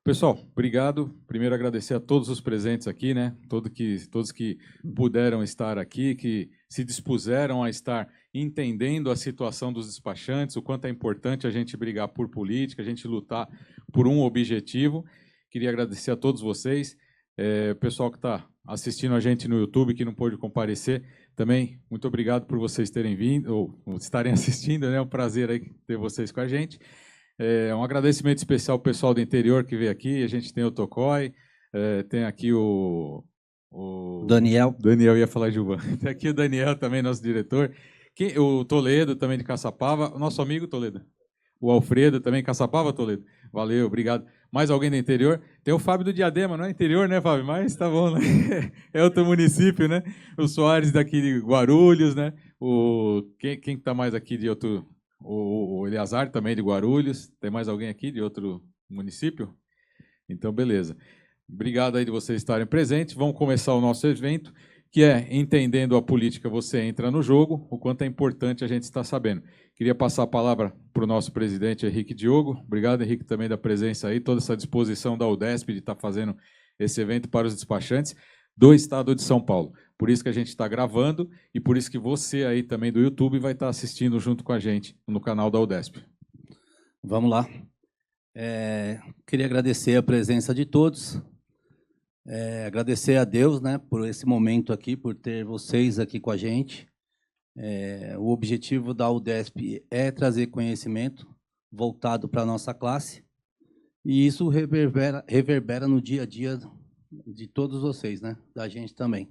Pessoal, obrigado. Primeiro agradecer a todos os presentes aqui, né? Todos que puderam estar aqui, que se dispuseram a estar entendendo a situação dos despachantes, o quanto é importante a gente brigar por política, a gente lutar por um objetivo. Queria agradecer a todos vocês. O pessoal que está assistindo a gente no YouTube, que não pôde comparecer, também muito obrigado por vocês terem vindo, ou estarem assistindo, né? É um prazer aí ter vocês com a gente. Um agradecimento especial ao pessoal do interior que veio aqui. A gente tem o Tocói, tem aqui o Daniel. Daniel ia falar Gilvan. Tem aqui o Daniel também, nosso diretor. O Toledo, também de Caçapava. O nosso amigo Toledo. O Alfredo também, Caçapava, Toledo. Valeu, obrigado. Mais alguém do interior? Tem o Fábio do Diadema, não é interior, né, Fábio? Mas tá bom, né? É outro município, né? O Soares daqui de Guarulhos, né? Quem está mais aqui de outro... O Eleazar também de Guarulhos. Tem mais alguém aqui de outro município? Então, beleza. Obrigado aí de vocês estarem presentes. Vamos começar o nosso evento, que é Entendendo a Política, você entra no jogo, o quanto é importante a gente estar sabendo. Queria passar a palavra para o nosso presidente Henrique Diogo. Obrigado, Henrique, também da presença aí, toda essa disposição da UDESP de estar fazendo esse evento para os despachantes do Estado de São Paulo. Por isso que a gente está gravando e por isso que você aí também do YouTube vai estar assistindo junto com a gente no canal da UDESP. Vamos lá. Queria agradecer a presença de todos, agradecer a Deus, né, por esse momento aqui, por ter vocês aqui com a gente. O objetivo da UDESP é trazer conhecimento voltado para a nossa classe e isso reverbera no dia a dia de todos vocês, né, da gente também.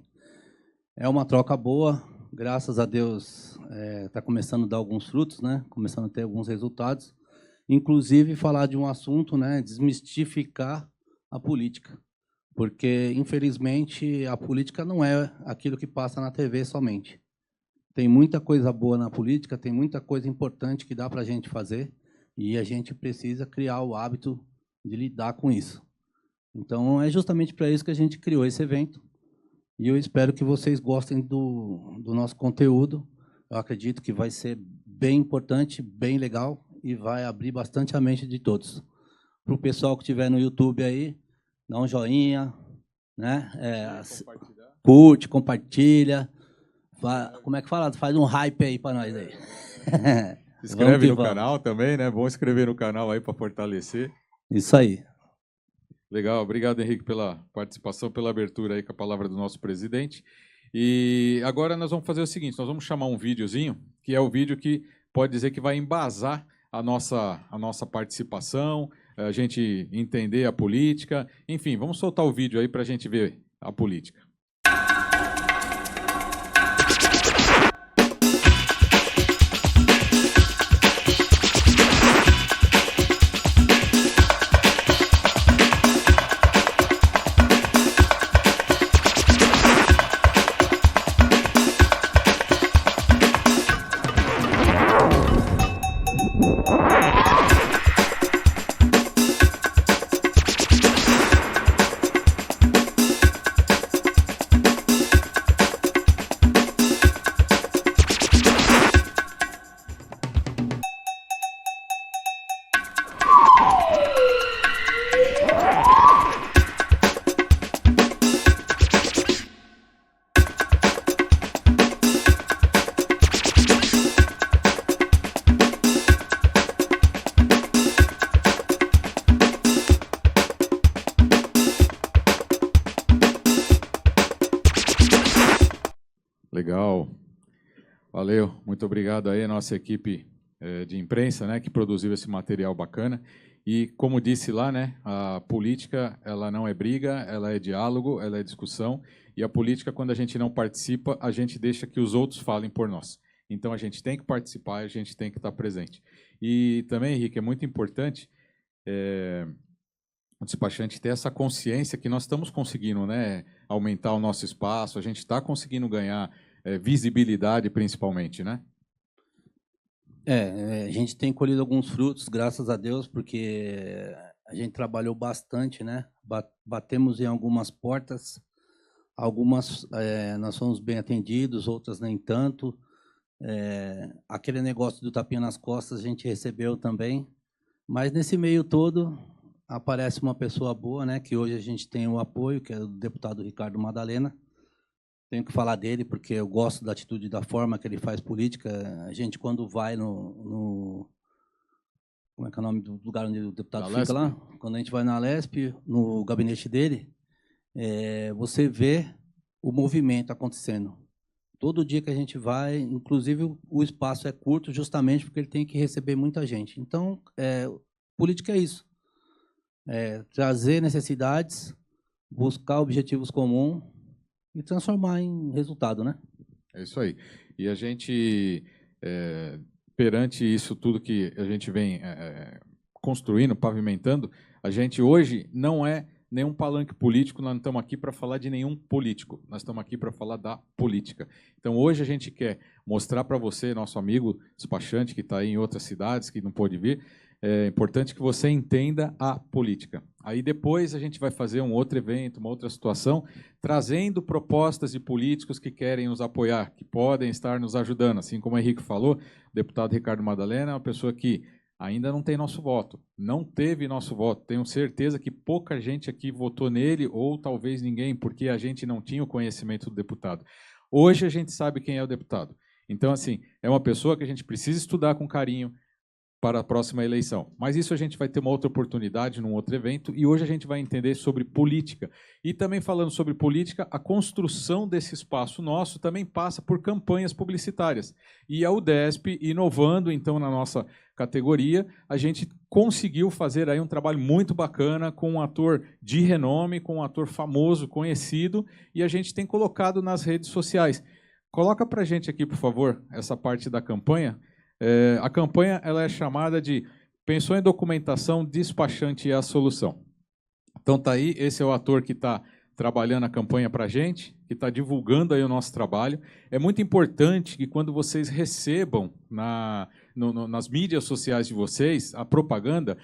É uma troca boa, graças a Deus está começando a dar alguns frutos, né? Começando a ter alguns resultados. Inclusive, falar de um assunto, né? Desmistificar a política. Porque, infelizmente, a política não é aquilo que passa na TV somente. Tem muita coisa boa na política, tem muita coisa importante que dá para a gente fazer e a gente precisa criar o hábito de lidar com isso. Então, é justamente para isso que a gente criou esse evento. E eu espero que vocês gostem do nosso conteúdo. Eu acredito que vai ser bem importante, bem legal e vai abrir bastante a mente de todos. Para o pessoal que estiver no YouTube aí, dá um joinha, né? Curte, compartilha. Como é que fala? Faz um hype aí para nós aí. Se inscreve no canal também, né? Bom inscrever no canal aí para fortalecer. Isso aí. Legal, obrigado, Henrique, pela participação, pela abertura aí com a palavra do nosso presidente. E agora nós vamos fazer o seguinte, nós vamos chamar um videozinho, que é o vídeo que pode dizer que vai embasar a nossa participação, a gente entender a política. Enfim, vamos soltar o vídeo aí para a gente ver a política. Legal, valeu, muito obrigado aí a nossa equipe de imprensa, né, que produziu esse material bacana. E como disse lá, né, a política ela não é briga, ela é diálogo, ela é discussão. E a política, quando a gente não participa, a gente deixa que os outros falem por nós. Então a gente tem que participar, a gente tem que estar presente. E também, Henrique, é muito importante o despachante ter essa consciência que nós estamos conseguindo, né, aumentar o nosso espaço, a gente está conseguindo ganhar visibilidade, principalmente, né? A gente tem colhido alguns frutos, graças a Deus, porque a gente trabalhou bastante, né? Batemos em algumas portas, algumas nós fomos bem atendidos, outras nem tanto. Aquele negócio do tapinha nas costas a gente recebeu também, mas nesse meio todo aparece uma pessoa boa, né? Que hoje a gente tem o apoio, que é o deputado Ricardo Madalena. Tenho que falar dele, porque eu gosto da atitude, da forma que ele faz política. A gente, quando vai como é que é o nome do lugar onde o deputado fica lá? Quando a gente vai na Lesp, no gabinete dele, você vê o movimento acontecendo. Todo dia que a gente vai, inclusive o espaço é curto justamente porque ele tem que receber muita gente. Então, política é isso. Trazer necessidades, buscar objetivos comuns e transformar em resultado, né? É isso aí. E a gente, perante isso tudo que a gente vem construindo, pavimentando, a gente hoje não é nenhum palanque político, nós não estamos aqui para falar de nenhum político, nós estamos aqui para falar da política. Então, hoje a gente quer mostrar para você, nosso amigo despachante, que está aí em outras cidades, que não pôde vir, é importante que você entenda a política. Aí depois a gente vai fazer um outro evento, uma outra situação, trazendo propostas de políticos que querem nos apoiar, que podem estar nos ajudando. Assim como o Henrique falou, o deputado Ricardo Madalena é uma pessoa que ainda não tem nosso voto, não teve nosso voto. Tenho certeza que pouca gente aqui votou nele, ou talvez ninguém, porque a gente não tinha o conhecimento do deputado. Hoje a gente sabe quem é o deputado. Então, assim, é uma pessoa que a gente precisa estudar com carinho para a próxima eleição. Mas isso a gente vai ter uma outra oportunidade num outro evento, e hoje a gente vai entender sobre política. E também falando sobre política, a construção desse espaço nosso também passa por campanhas publicitárias. E a UDESP, inovando então na nossa categoria, a gente conseguiu fazer aí um trabalho muito bacana com um ator de renome, com um ator famoso, conhecido, e a gente tem colocado nas redes sociais. Coloca para a gente aqui, por favor, essa parte da campanha. A campanha ela é chamada de Pensou em Documentação, Despachante é a Solução. Então tá aí, esse é o ator que está trabalhando a campanha para a gente, que está divulgando aí o nosso trabalho. É muito importante que quando vocês recebam nas mídias sociais de vocês a propaganda,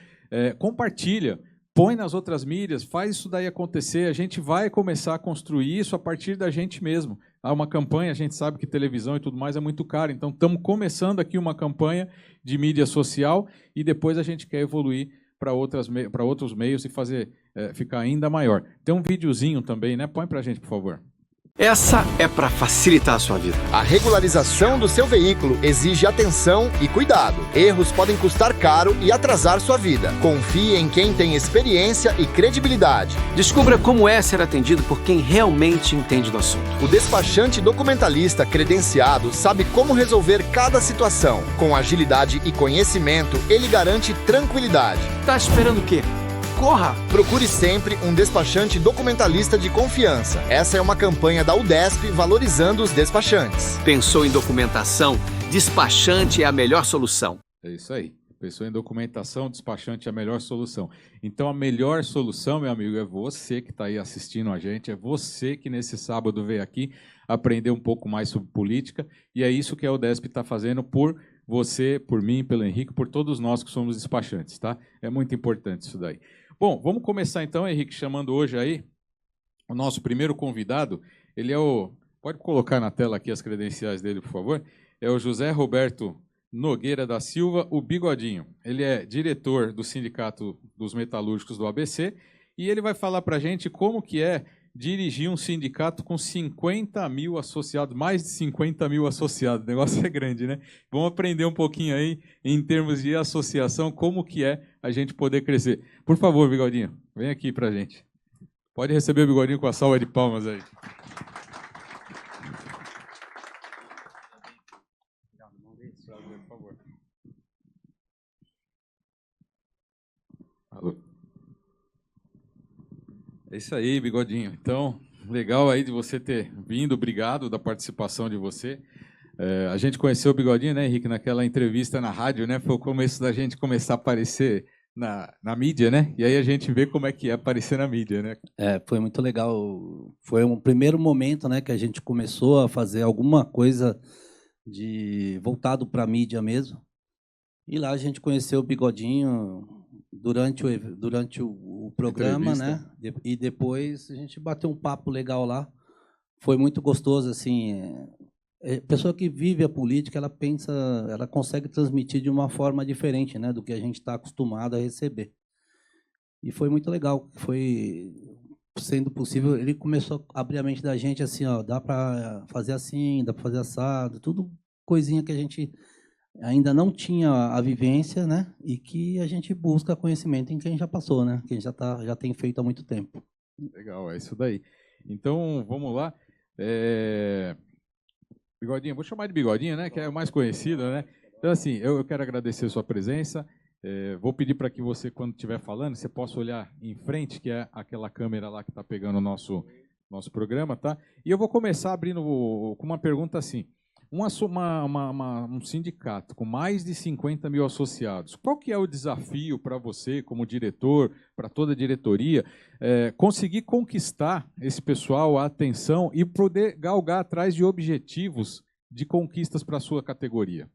compartilha, põe nas outras mídias, faz isso daí acontecer. A gente vai começar a construir isso a partir da gente mesmo. Há uma campanha, a gente sabe que televisão e tudo mais é muito caro, então estamos começando aqui uma campanha de mídia social e depois a gente quer evoluir para outros meios e fazer ficar ainda maior. Tem um videozinho também, né? Põe para a gente, por favor. Essa é para facilitar a sua vida. A regularização do seu veículo exige atenção e cuidado. Erros podem custar caro e atrasar sua vida. Confie em quem tem experiência e credibilidade. Descubra como é ser atendido por quem realmente entende do assunto. O despachante documentalista credenciado sabe como resolver cada situação. Com agilidade e conhecimento, ele garante tranquilidade. Tá esperando o quê? Corra! Procure sempre um despachante documentalista de confiança. Essa é uma campanha da UDESP valorizando os despachantes. Pensou em documentação? Despachante é a melhor solução. É isso aí. Pensou em documentação, despachante é a melhor solução. Então, a melhor solução, meu amigo, é você que está aí assistindo a gente, é você que nesse sábado veio aqui aprender um pouco mais sobre política, e é isso que a UDESP está fazendo por você, por mim, pelo Henrique, por todos nós que somos despachantes, tá? É muito importante isso daí. Bom, vamos começar então, Henrique, chamando hoje aí o nosso primeiro convidado. Ele é o... Pode colocar na tela aqui as credenciais dele, por favor. É o José Roberto Nogueira da Silva, o Bigodinho. Ele é diretor do Sindicato dos Metalúrgicos do ABC e ele vai falar para a gente como que é dirigir um sindicato com 50 mil associados, mais de 50 mil associados. O negócio é grande, né? Vamos aprender um pouquinho aí, em termos de associação, como que é a gente poder crescer. Por favor, Bigodinho, vem aqui para a gente. Pode receber o Bigodinho com a salva de palmas aí. Por favor. Alô. É isso aí, Bigodinho. Então, legal aí de você ter vindo, obrigado da participação de você. A gente conheceu o Bigodinho, né, Henrique, naquela entrevista na rádio, né? Foi o começo da gente começar a aparecer na mídia, né? E aí a gente vê como é que é aparecer na mídia, né? Foi muito legal. Foi um primeiro momento, né, que a gente começou a fazer alguma coisa voltado para a mídia mesmo. E lá a gente conheceu o Bigodinho durante o programa, né? E depois a gente bateu um papo legal lá. Foi muito gostoso, assim. Pessoa que vive a política, ela pensa, ela consegue transmitir de uma forma diferente, né, do que a gente está acostumado a receber. E foi muito legal, foi sendo possível, ele começou a abrir a mente da gente assim, ó, dá para fazer assim, dá para fazer assado, tudo coisinha que a gente ainda não tinha a vivência, né? E que a gente busca conhecimento em quem já passou, né? Quem já tem feito há muito tempo. Legal, é isso daí. Então, vamos lá. Bigodinho, vou chamar de Bigodinho, né? Que é o mais conhecido, né? Então, assim, eu quero agradecer a sua presença. Vou pedir para que você, quando estiver falando, você possa olhar em frente, que é aquela câmera lá que está pegando o nosso programa, tá? E eu vou começar abrindo com uma pergunta assim. Um sindicato com mais de 50 mil associados, qual que é o desafio para você, como diretor, para toda a diretoria, conseguir conquistar esse pessoal, a atenção e poder galgar atrás de objetivos de conquistas para a sua categoria?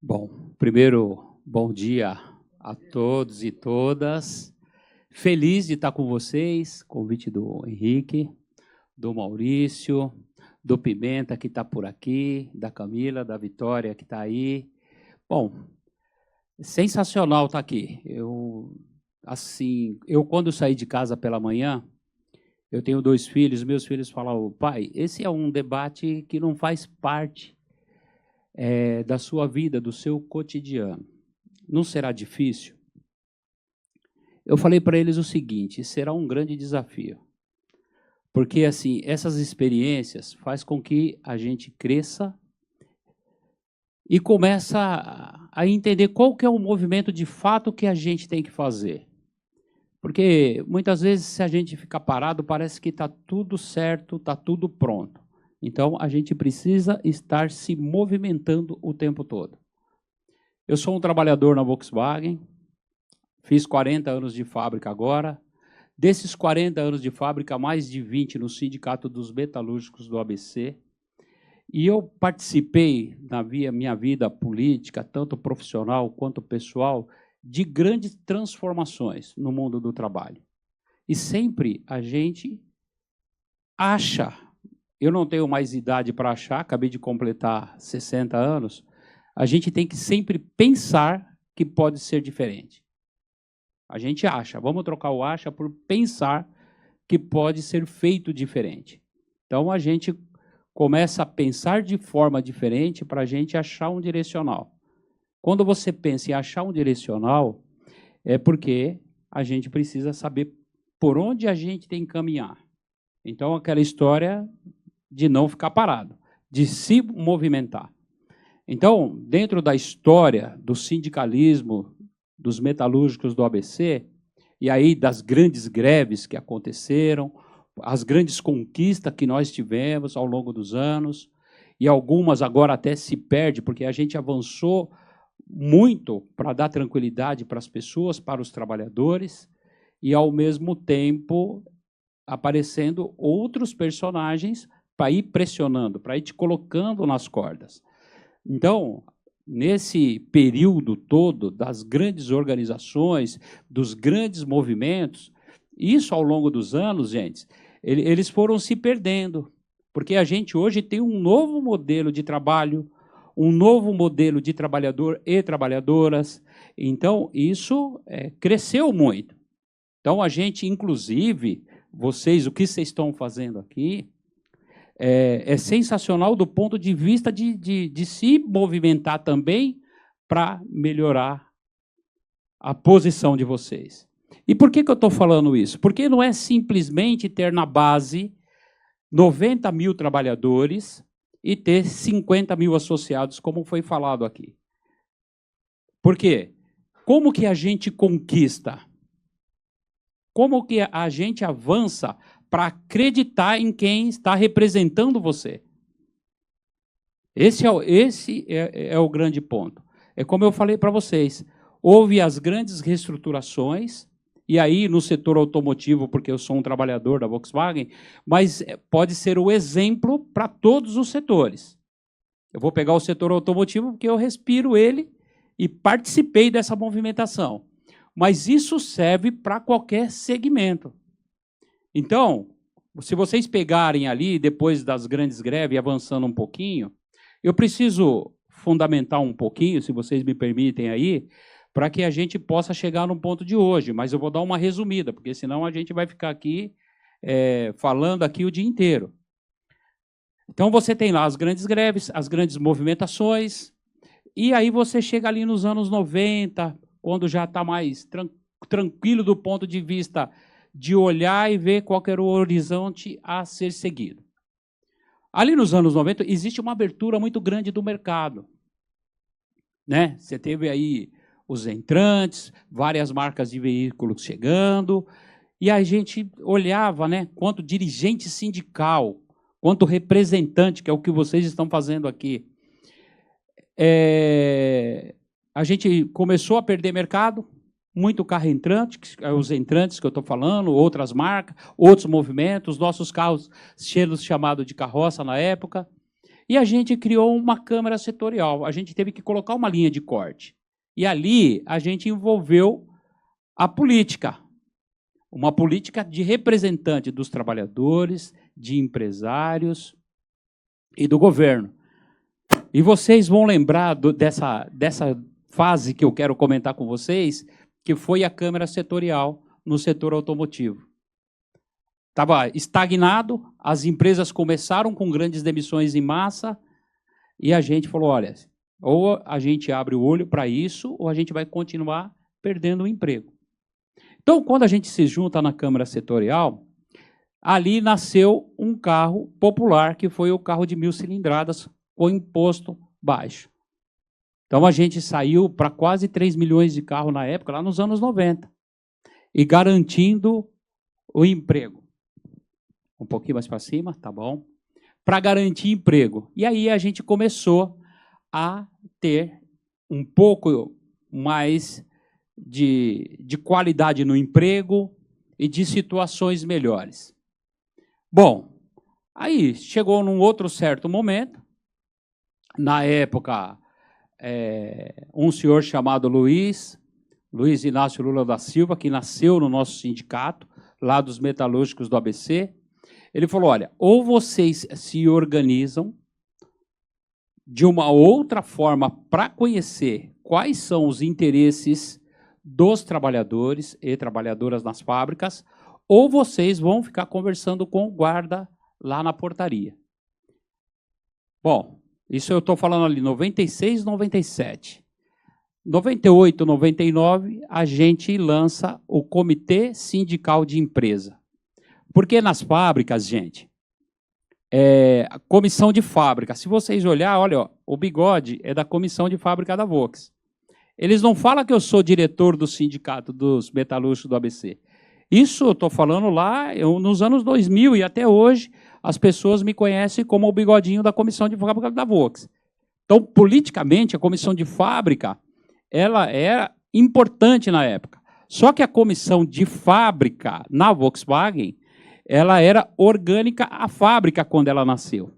Bom, primeiro, bom dia a todos e todas. Feliz de estar com vocês, convite do Henrique, do Maurício, do Pimenta, que está por aqui, da Camila, da Vitória, que está aí. Bom, sensacional estar aqui. Eu, quando saí de casa pela manhã, eu tenho 2 filhos, meus filhos falavam, pai, esse é um debate que não faz parte da sua vida, do seu cotidiano. Não será difícil? Eu falei para eles o seguinte, será um grande desafio. Porque, assim, essas experiências faz com que a gente cresça e começa a entender qual que é o movimento de fato que a gente tem que fazer. Porque, muitas vezes, se a gente ficar parado, parece que está tudo certo, está tudo pronto. Então, a gente precisa estar se movimentando o tempo todo. Eu sou um trabalhador na Volkswagen, fiz 40 anos de fábrica agora. Desses 40 anos de fábrica, mais de 20 no Sindicato dos Metalúrgicos do ABC. E eu participei, na minha vida política, tanto profissional quanto pessoal, de grandes transformações no mundo do trabalho. E sempre a gente acha, eu não tenho mais idade para achar, acabei de completar 60 anos, a gente tem que sempre pensar que pode ser diferente. A gente acha, vamos trocar o acha por pensar que pode ser feito diferente. Então, a gente começa a pensar de forma diferente para a gente achar um direcional. Quando você pensa em achar um direcional, é porque a gente precisa saber por onde a gente tem que caminhar. Então, aquela história de não ficar parado, de se movimentar. Então, dentro da história do sindicalismo, dos metalúrgicos do ABC, e aí das grandes greves que aconteceram, as grandes conquistas que nós tivemos ao longo dos anos, e algumas agora até se perdem, porque a gente avançou muito para dar tranquilidade para as pessoas, para os trabalhadores, e, ao mesmo tempo, aparecendo outros personagens para ir pressionando, para ir te colocando nas cordas. Então, nesse período todo das grandes organizações, dos grandes movimentos, isso ao longo dos anos, gente, eles foram se perdendo, porque a gente hoje tem um novo modelo de trabalho, um novo modelo de trabalhador e trabalhadoras, então isso cresceu muito. Então a gente, inclusive, o que vocês estão fazendo aqui, é sensacional do ponto de vista de se movimentar também para melhorar a posição de vocês. E por que eu estou falando isso? Porque não é simplesmente ter na base 90 mil trabalhadores e ter 50 mil associados, como foi falado aqui. Por quê? Como que a gente conquista? Como que a gente avança para acreditar em quem está representando você? Esse é o grande ponto. É como eu falei para vocês, houve as grandes reestruturações, e aí no setor automotivo, porque eu sou um trabalhador da Volkswagen, mas pode ser o exemplo para todos os setores. Eu vou pegar o setor automotivo porque eu respiro ele e participei dessa movimentação. Mas isso serve para qualquer segmento. Então, se vocês pegarem ali, depois das grandes greves, avançando um pouquinho, eu preciso fundamentar um pouquinho, se vocês me permitem aí, para que a gente possa chegar no ponto de hoje. Mas eu vou dar uma resumida, porque senão a gente vai ficar aqui falando aqui o dia inteiro. Então, você tem lá as grandes greves, as grandes movimentações, e aí você chega ali nos anos 90, quando já está mais tranquilo do ponto de vista de olhar e ver qual era o horizonte a ser seguido. Ali nos anos 90, existe uma abertura muito grande do mercado, né? Você teve aí os entrantes, várias marcas de veículos chegando, e a gente olhava, né, quanto dirigente sindical, quanto representante, que é o que vocês estão fazendo aqui. A gente começou a perder mercado, muito carro entrante, os entrantes que eu estou falando, outras marcas, outros movimentos, nossos carros cheios chamados de carroça na época, e a gente criou uma câmara setorial, a gente teve que colocar uma linha de corte. E ali a gente envolveu a política, uma política de representante dos trabalhadores, de empresários e do governo. E vocês vão lembrar dessa fase que eu quero comentar com vocês, que foi a Câmara Setorial no setor automotivo. Estava estagnado, as empresas começaram com grandes demissões em massa, e a gente falou, olha, ou a gente abre o olho para isso, ou a gente vai continuar perdendo o emprego. Então, quando a gente se junta na Câmara Setorial, ali nasceu um carro popular, que foi o carro de 1.000 cilindradas, com imposto baixo. Então, a gente saiu para quase 3 milhões de carros na época, lá nos anos 90, e garantindo o emprego. Um pouquinho mais para cima, tá bom? Para garantir emprego. E aí a gente começou a ter um pouco mais de qualidade no emprego e de situações melhores. Bom, aí chegou num outro certo momento, na época, um senhor chamado Luiz Inácio Lula da Silva, que nasceu no nosso sindicato, lá dos metalúrgicos do ABC, ele falou, olha, ou vocês se organizam de uma outra forma para conhecer quais são os interesses dos trabalhadores e trabalhadoras nas fábricas, ou vocês vão ficar conversando com o guarda lá na portaria. Bom, isso eu estou falando ali, 96, 97. 98, 99, a gente lança o Comitê Sindical de Empresa. Porque nas fábricas, gente, a comissão de fábrica, se vocês olharem, olha, ó, o Bigode é da comissão de fábrica da Vox. Eles não falam que eu sou diretor do sindicato dos metalúrgicos do ABC. Isso eu estou falando lá nos anos 2000 e até hoje as pessoas me conhecem como o bigodinho da comissão de fábrica da Vox. Então, politicamente, a comissão de fábrica ela era importante na época. Só que a comissão de fábrica na Volkswagen ela era orgânica à fábrica quando ela nasceu,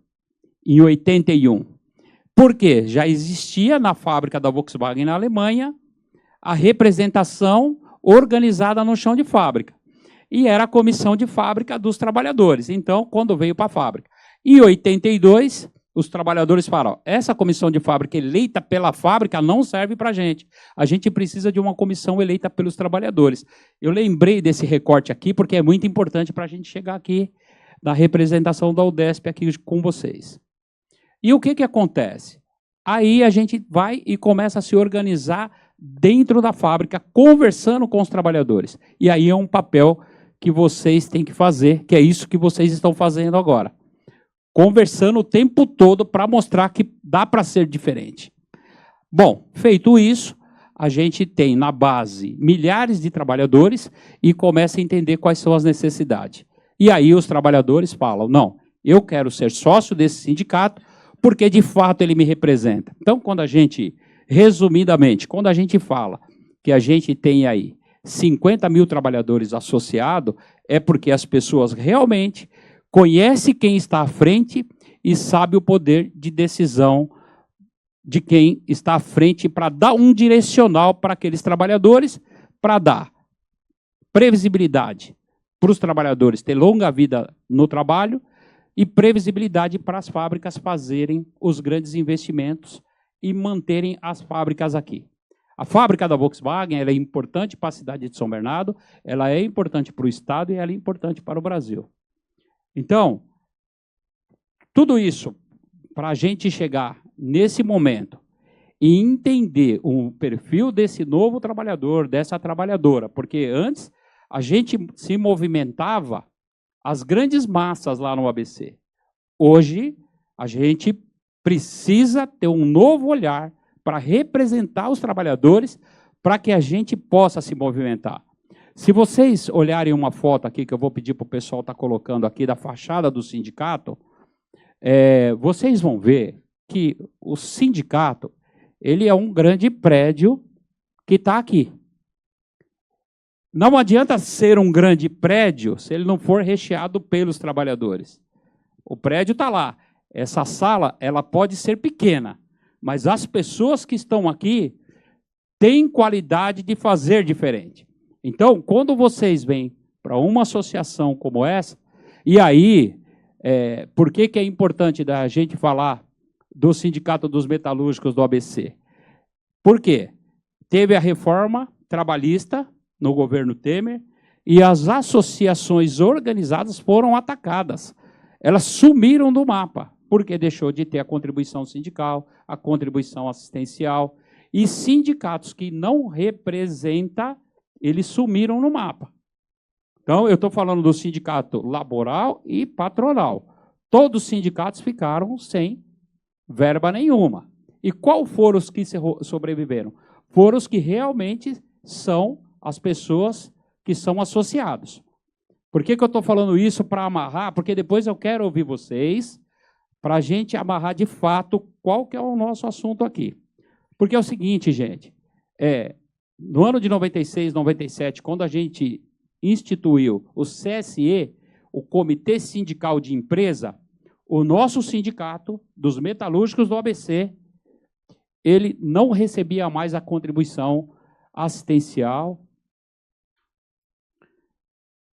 em 81. Por quê? Já existia na fábrica da Volkswagen na Alemanha a representação organizada no chão de fábrica. E era a comissão de fábrica dos trabalhadores. Então, quando veio para a fábrica. Em 82, os trabalhadores falaram, essa comissão de fábrica eleita pela fábrica não serve para a gente precisa de uma comissão eleita pelos trabalhadores. Eu lembrei desse recorte aqui, porque é muito importante para a gente chegar aqui na representação da UDESP aqui com vocês. E o que acontece? Aí a gente vai e começa a se organizar dentro da fábrica, conversando com os trabalhadores. E aí é um papel que vocês têm que fazer, que é isso que vocês estão fazendo agora. Conversando o tempo todo para mostrar que dá para ser diferente. Bom, feito isso, a gente tem na base milhares de trabalhadores e começa a entender quais são as necessidades. E aí os trabalhadores falam, não, eu quero ser sócio desse sindicato porque de fato ele me representa. Então, quando a gente, resumidamente, quando a gente fala que a gente tem aí 50 mil trabalhadores associados, é porque as pessoas realmente conhecem quem está à frente e sabem o poder de decisão de quem está à frente para dar um direcional para aqueles trabalhadores, para dar previsibilidade para os trabalhadores ter longa vida no trabalho e previsibilidade para as fábricas fazerem os grandes investimentos e manterem as fábricas aqui. A fábrica da Volkswagen ela é importante para a cidade de São Bernardo, ela é importante para o Estado e ela é importante para o Brasil. Então, tudo isso, para a gente chegar nesse momento e entender o perfil desse novo trabalhador, dessa trabalhadora, porque antes a gente se movimentava as grandes massas lá no ABC. Hoje, a gente precisa ter um novo olhar para representar os trabalhadores, para que a gente possa se movimentar. Se vocês olharem uma foto aqui, que eu vou pedir para o pessoal estar colocando aqui, da fachada do sindicato, vocês vão ver que o sindicato ele é um grande prédio que está aqui. Não adianta ser um grande prédio se ele não for recheado pelos trabalhadores. O prédio está lá. Essa sala ela pode ser pequena, mas as pessoas que estão aqui têm qualidade de fazer diferente. Então, quando vocês vêm para uma associação como essa, e aí, por que é importante a gente falar do Sindicato dos Metalúrgicos do ABC? Por quê? Teve a reforma trabalhista no governo Temer e as associações organizadas foram atacadas. Elas sumiram do mapa, porque deixou de ter a contribuição sindical, a contribuição assistencial, e sindicatos que não representam, eles sumiram no mapa. Então, eu estou falando do sindicato laboral e patronal. Todos os sindicatos ficaram sem verba nenhuma. E qual foram os que sobreviveram? Foram os que realmente são as pessoas que são associados. Por que eu estou falando isso para amarrar? Porque depois eu quero ouvir vocês, para a gente amarrar de fato qual que é o nosso assunto aqui. Porque é o seguinte, gente, no ano de 96, 97, quando a gente instituiu o CSE, o Comitê Sindical de Empresa, o nosso sindicato dos metalúrgicos do ABC, ele não recebia mais a contribuição assistencial,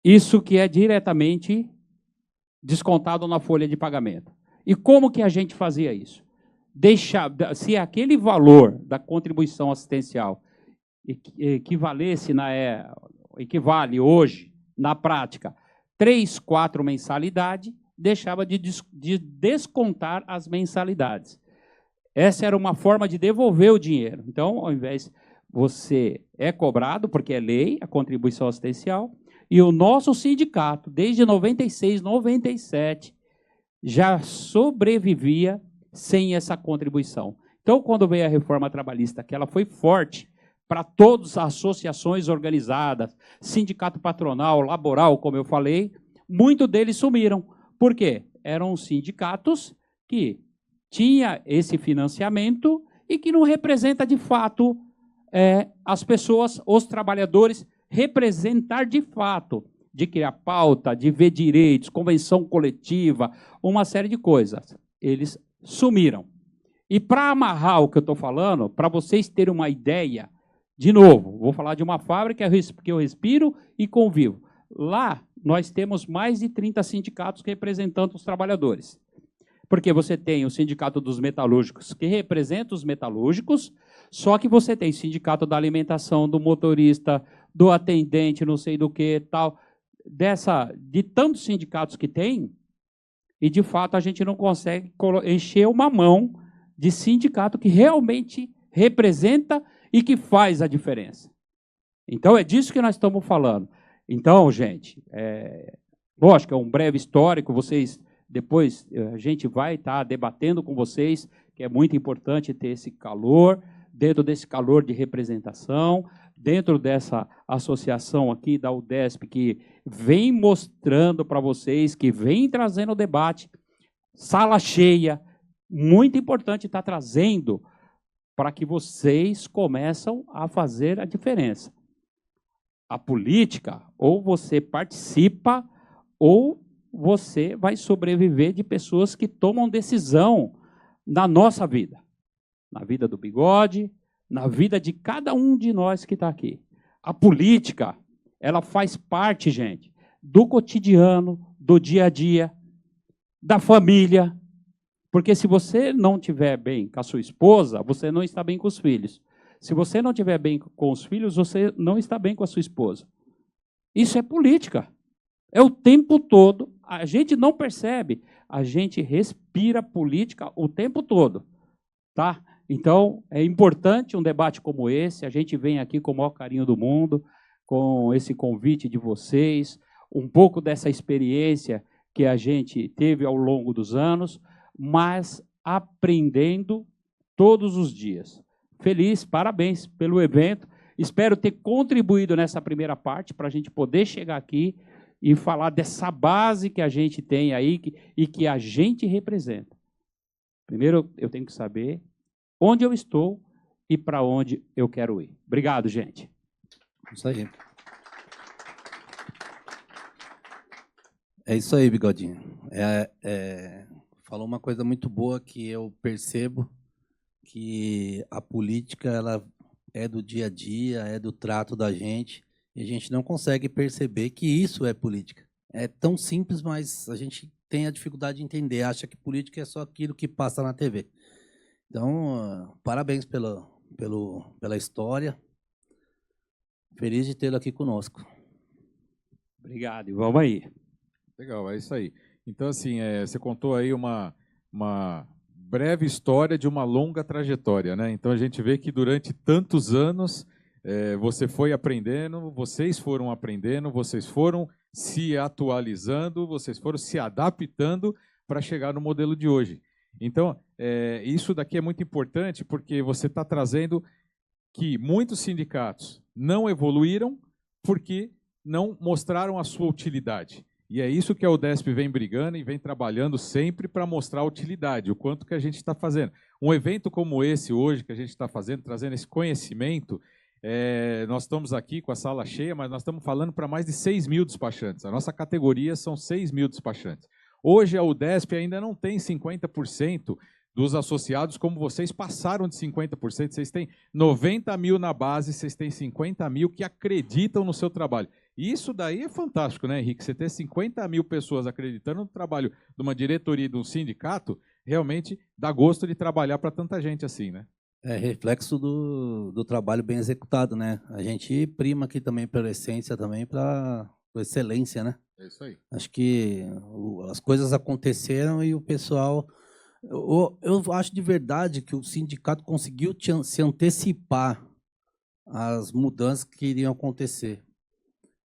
isso que é diretamente descontado na folha de pagamento. E como que a gente fazia isso? Se aquele valor da contribuição assistencial equivale hoje, na prática, 3, 4 mensalidades, deixava de descontar as mensalidades. Essa era uma forma de devolver o dinheiro. Então, ao invés, você é cobrado, porque é lei, a contribuição assistencial, e o nosso sindicato, desde 96, 97, já sobrevivia sem essa contribuição. Então, quando veio a reforma trabalhista, que ela foi forte para todas as associações organizadas, sindicato patronal, laboral, como eu falei, muitos deles sumiram. Por quê? Eram sindicatos que tinham esse financiamento e que não representa de fato as pessoas, os trabalhadores, representar de fato, de criar pauta, de ver direitos, convenção coletiva, uma série de coisas. Eles sumiram. E para amarrar o que eu estou falando, para vocês terem uma ideia, de novo, vou falar de uma fábrica que eu respiro e convivo. Lá, nós temos mais de 30 sindicatos representando os trabalhadores. Porque você tem o Sindicato dos Metalúrgicos, que representa os metalúrgicos, só que você tem sindicato da alimentação, do motorista, do atendente, não sei do que, tal, de tantos sindicatos que tem, e, de fato, a gente não consegue encher uma mão de sindicato que realmente representa e que faz a diferença. Então, é disso que nós estamos falando. Então, gente, lógico, é um breve histórico, vocês, depois, a gente vai estar debatendo com vocês, que é muito importante ter esse calor, dentro desse calor de representação, dentro dessa associação aqui da UDESP, que vem mostrando para vocês, que vem trazendo o debate, sala cheia, muito importante estar trazendo para que vocês começam a fazer a diferença. A política, ou você participa, ou você vai sobreviver de pessoas que tomam decisão na nossa vida. Na vida do Bigode, na vida de cada um de nós que está aqui. A política, ela faz parte, gente, do cotidiano, do dia a dia, da família. Porque se você não estiver bem com a sua esposa, você não está bem com os filhos. Se você não estiver bem com os filhos, você não está bem com a sua esposa. Isso é política. É o tempo todo. A gente não percebe. A gente respira política o tempo todo. Tá? Então, é importante um debate como esse. A gente vem aqui com o maior carinho do mundo, com esse convite de vocês, um pouco dessa experiência que a gente teve ao longo dos anos, mas aprendendo todos os dias. Feliz, parabéns pelo evento. Espero ter contribuído nessa primeira parte para a gente poder chegar aqui e falar dessa base que a gente tem aí e que a gente representa. Primeiro, eu tenho que saber onde eu estou e para onde eu quero ir. Obrigado, gente. Isso aí. É isso aí, Bigodinho. Falou uma coisa muito boa que eu percebo, que a política ela é do dia a dia, é do trato da gente, e a gente não consegue perceber que isso é política. É tão simples, mas a gente tem a dificuldade de entender, acha que política é só aquilo que passa na TV. Então, parabéns pela história. Feliz de tê-lo aqui conosco. Obrigado, e vamos aí. Legal, é isso aí. Então, assim, você contou aí uma breve história de uma longa trajetória, né? Então, a gente vê que durante tantos anos você foi aprendendo, vocês foram aprendendo, vocês foram se atualizando, vocês foram se adaptando para chegar no modelo de hoje. Então, isso daqui é muito importante porque você está trazendo que muitos sindicatos não evoluíram porque não mostraram a sua utilidade. E é isso que a UDESP vem brigando e vem trabalhando sempre para mostrar a utilidade, o quanto que a gente está fazendo. Um evento como esse hoje que a gente está fazendo, trazendo esse conhecimento, nós estamos aqui com a sala cheia, mas nós estamos falando para mais de 6 mil despachantes. A nossa categoria são 6 mil despachantes. Hoje a UDESP ainda não tem 50% dos associados, como vocês passaram de 50%. Vocês têm 90 mil na base, vocês têm 50 mil que acreditam no seu trabalho. E isso daí é fantástico, né, Henrique? Você ter 50 mil pessoas acreditando no trabalho de uma diretoria de um sindicato, realmente dá gosto de trabalhar para tanta gente assim, né? É reflexo do trabalho bem executado, né? A gente prima aqui também pela essência, também para excelência, né? É isso aí. Acho que as coisas aconteceram e o pessoal... Eu acho de verdade que o sindicato conseguiu se antecipar às mudanças que iriam acontecer.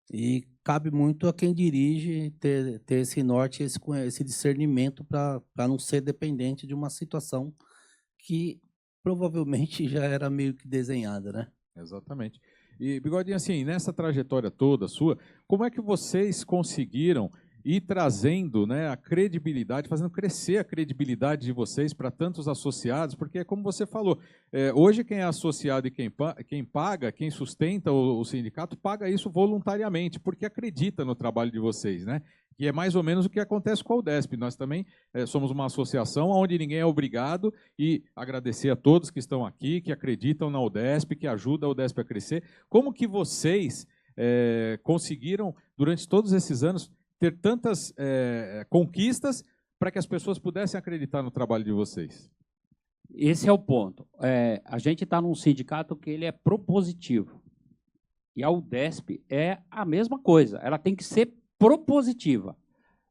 E cabe muito a quem dirige ter esse norte, esse discernimento para não ser dependente de uma situação que provavelmente já era meio que desenhada, né? Exatamente. E, Bigodinho, assim, nessa trajetória toda sua, como é que vocês conseguiram ir trazendo, né, a credibilidade, fazendo crescer a credibilidade de vocês para tantos associados? Porque, como você falou, hoje quem é associado e quem paga, quem sustenta o sindicato, paga isso voluntariamente, porque acredita no trabalho de vocês, né? E é mais ou menos o que acontece com a UDESP. Nós também somos uma associação onde ninguém é obrigado, e agradecer a todos que estão aqui, que acreditam na UDESP, que ajudam a UDESP a crescer. Como que vocês conseguiram, durante todos esses anos, ter tantas conquistas para que as pessoas pudessem acreditar no trabalho de vocês? Esse é o ponto. A gente está num sindicato que ele é propositivo. E a UDESP é a mesma coisa. Ela tem que ser propositiva.